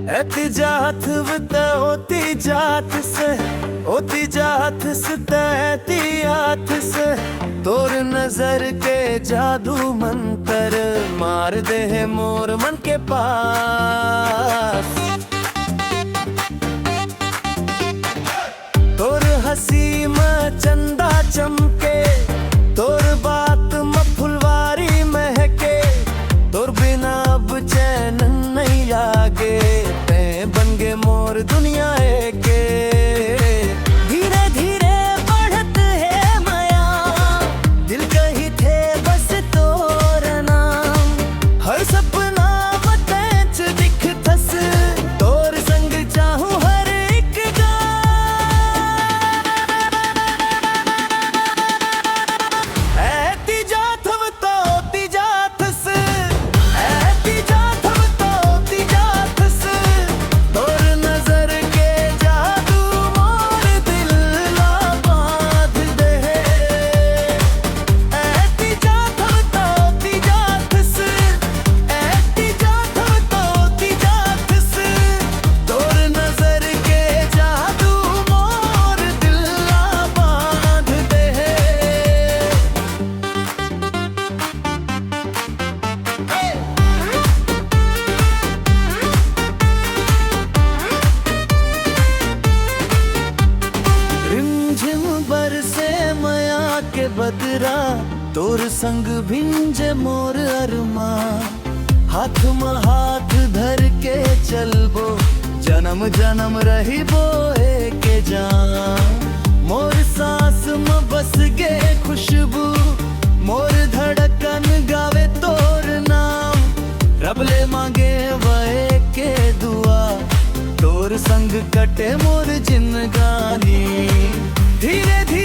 एहतिजात होती जात से, होती जात से एहतियात से, तोर नजर के जादू मंतर मार दे है मोर मन के पास। तोर हंसी में चंदा चमके, तोर बात में फुलवारी महके, तोर बिना अब चैन नहीं लागे, बन गे मोर दुनिया के। धीरे धीरे बढ़त है माया, दिल कही थे बस तोर नाम, हर सपना मत दिख थस, तोर संग चाहूं हर एक ऐती जात हम तो होती जात से, ऐती जात हम तो होती जात से, तोर नजर के जादू मोर दिल ला बांध दे। ऐती जात हम तो होती जात से, ऐती जात हम तो होती जात से, तोर नजर के जादू मोर दिल ला बांध दे। रिमझिम बरसे मया के बदरा, तोर संग भिंजे मोर अरमा, हाथ में हाथ धर के चलबो, जन्म जन्म रहिबो एके जान। मोर सांस में बस गे खुशबू, मोर धड़कन गावे तोर नाम, रब ले मांगे वह के दुआ, तोर संग कटे मोर जिंदगानी। धीरे धीरे